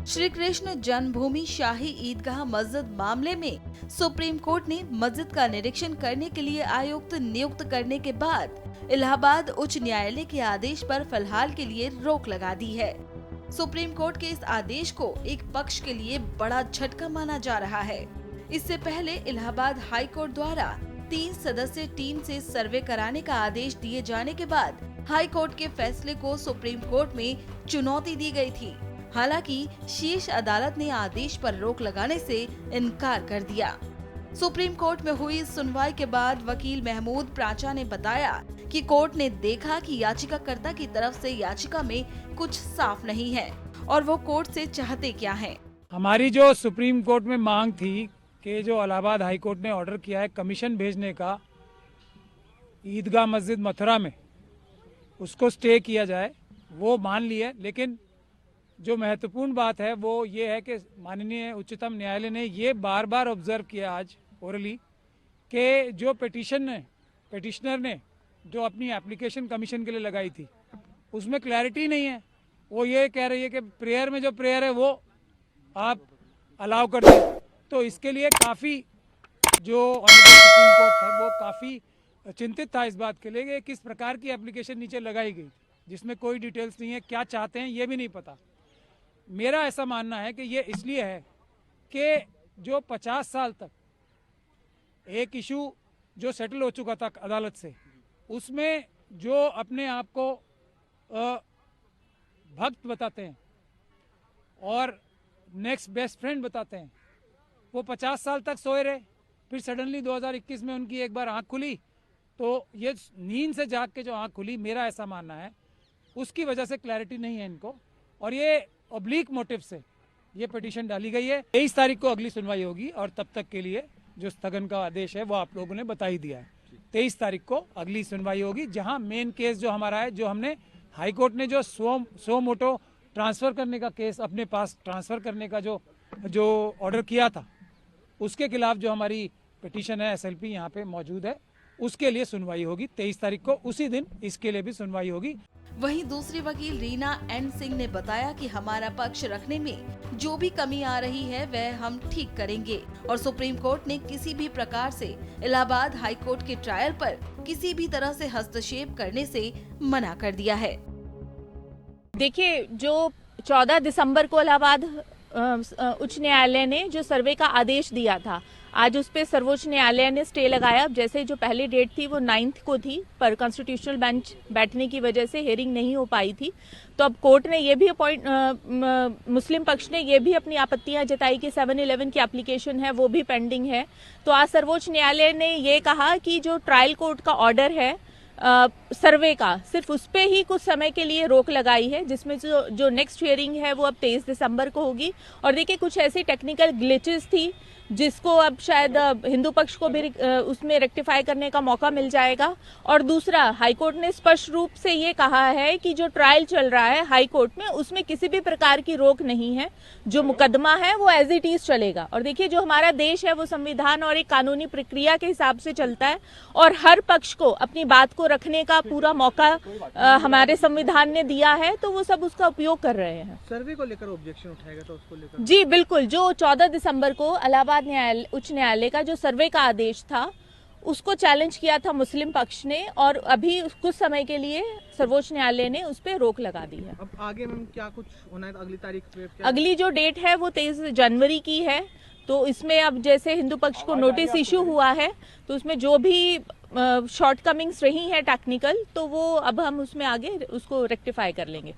श्री कृष्ण जन्मभूमि शाही ईदगाह मस्जिद मामले में सुप्रीम कोर्ट ने मस्जिद का निरीक्षण करने के लिए आयुक्त नियुक्त करने के बाद इलाहाबाद उच्च न्यायालय के आदेश पर फिलहाल के लिए रोक लगा दी है। सुप्रीम कोर्ट के इस आदेश को एक पक्ष के लिए बड़ा झटका माना जा रहा है। इससे पहले इलाहाबाद हाई कोर्ट द्वारा 3 सदस्यीय टीम से सर्वे कराने का आदेश दिए जाने के बाद हाई कोर्ट के फैसले को सुप्रीम कोर्ट में चुनौती दी गई थी। हालांकि शीर्ष अदालत ने आदेश पर रोक लगाने से इनकार कर दिया। सुप्रीम कोर्ट में हुई सुनवाई के बाद वकील महमूद प्राचा ने बताया कि कोर्ट ने देखा कि याचिकाकर्ता की तरफ से याचिका में कुछ साफ नहीं है और वो कोर्ट से चाहते क्या हैं। हमारी जो सुप्रीम कोर्ट में मांग थी कि जो इलाहाबाद हाई कोर्ट ने ऑर्डर किया है कमीशन भेजने का ईदगाह मस्जिद मथुरा में, उसको स्टे किया जाए, वो मान लिया। लेकिन जो महत्वपूर्ण बात है वो ये है कि माननीय उच्चतम न्यायालय ने ये बार बार ऑब्जर्व किया आज ओरली कि जो पिटिशनर ने जो अपनी एप्लीकेशन कमीशन के लिए लगाई थी उसमें क्लैरिटी नहीं है। वो ये कह रही है कि प्रेयर में जो प्रेयर है वो आप अलाउ कर दें। तो इसके लिए काफ़ी जो सुप्रीम कोर्ट था वो काफ़ी चिंतित था इस बात के लिए कि किस प्रकार की एप्लीकेशन नीचे लगाई गई जिसमें कोई डिटेल्स नहीं है, क्या चाहते हैं ये भी नहीं पता। मेरा ऐसा मानना है कि ये इसलिए है कि जो 50 साल तक एक इशू जो सेटल हो चुका था अदालत से, उसमें जो अपने आप को भक्त बताते हैं और नेक्स्ट बेस्ट फ्रेंड बताते हैं, वो 50 साल तक सोए रहे। फिर सडनली 2021 में उनकी एक बार आंख खुली, तो ये नींद से जाग के जो आंख खुली, मेरा ऐसा मानना है उसकी वजह से क्लैरिटी नहीं है इनको, और ये ऑब्लिक मोटिव से ये पिटीशन डाली गई है। 23 तारीख को अगली सुनवाई होगी और तब तक के लिए जो स्थगन का आदेश है वो आप लोगों ने बता ही दिया है। 23 तारीख को अगली सुनवाई होगी, जहां मेन केस जो हमारा है, जो हमने हाई कोर्ट ने जो सो मोटो ट्रांसफर करने का केस अपने पास ट्रांसफर करने का जो ऑर्डर किया था, उसके खिलाफ जो हमारी पिटीशन है SLP यहाँ पे मौजूद है, उसके लिए सुनवाई होगी 23 तारीख को। उसी दिन इसके लिए भी सुनवाई होगी। वहीं दूसरी वकील रीना एन सिंह ने बताया कि हमारा पक्ष रखने में जो भी कमी आ रही है वह हम ठीक करेंगे और सुप्रीम कोर्ट ने किसी भी प्रकार से इलाहाबाद हाई कोर्ट के ट्रायल पर किसी भी तरह से हस्तक्षेप करने से मना कर दिया है। देखिए, जो 14 दिसंबर को इलाहाबाद उच्च न्यायालय ने जो सर्वे का आदेश दिया था, आज उस पे सर्वोच्च न्यायालय ने स्टे लगाया। अब जैसे जो पहली डेट थी वो 9 को थी, पर कॉन्स्टिट्यूशनल बेंच बैठने की वजह से हियरिंग नहीं हो पाई थी। तो अब कोर्ट ने ये भी मुस्लिम पक्ष ने ये भी अपनी आपत्तियां जताई कि 711 की एप्लीकेशन है वो भी पेंडिंग है। तो आज सर्वोच्च न्यायालय ने ये कहा कि जो ट्रायल कोर्ट का ऑर्डर है सर्वे का, सिर्फ उस पे ही कुछ समय के लिए रोक लगाई है, जिसमें जो नेक्स्ट हियरिंग है वो अब 23 दिसंबर को होगी। और देखिए, कुछ ऐसी टेक्निकल ग्लिचेस थी जिसको अब शायद हिंदू पक्ष को भी उसमें रेक्टिफाई करने का मौका मिल जाएगा। और दूसरा, हाईकोर्ट ने स्पष्ट रूप से ये कहा है कि जो ट्रायल चल रहा है हाई कोर्ट में, उसमें किसी भी प्रकार की रोक नहीं है। जो मुकदमा है वो एज इट इज चलेगा। और देखिए, जो हमारा देश है वो संविधान और एक कानूनी प्रक्रिया के हिसाब से चलता है और हर पक्ष को अपनी बात को रखने का पूरा मौका हमारे संविधान ने दिया है, तो वो सब उसका उपयोग कर रहे हैं। सर्वे को लेकर ऑब्जेक्शन उठाएगा तो उसको लेकर? जी बिल्कुल, जो 14 दिसंबर को इलाहाबाद उच्च न्यायालय का जो सर्वे का आदेश था उसको चैलेंज किया था मुस्लिम पक्ष ने, और अभी कुछ समय के लिए सर्वोच्च न्यायालय ने उस पर रोक लगा दी है। अब आगे में क्या कुछ होना है? अगली तारीख पे अगली जो डेट है वो 23 जनवरी की है। तो इसमें अब जैसे हिंदू पक्ष को नोटिस इश्यू हुआ है, तो उसमें जो भी शॉर्टकमिंग्स रही हैं टेक्निकल, तो वो अब हम उसमें आगे उसको रेक्टिफाई कर लेंगे।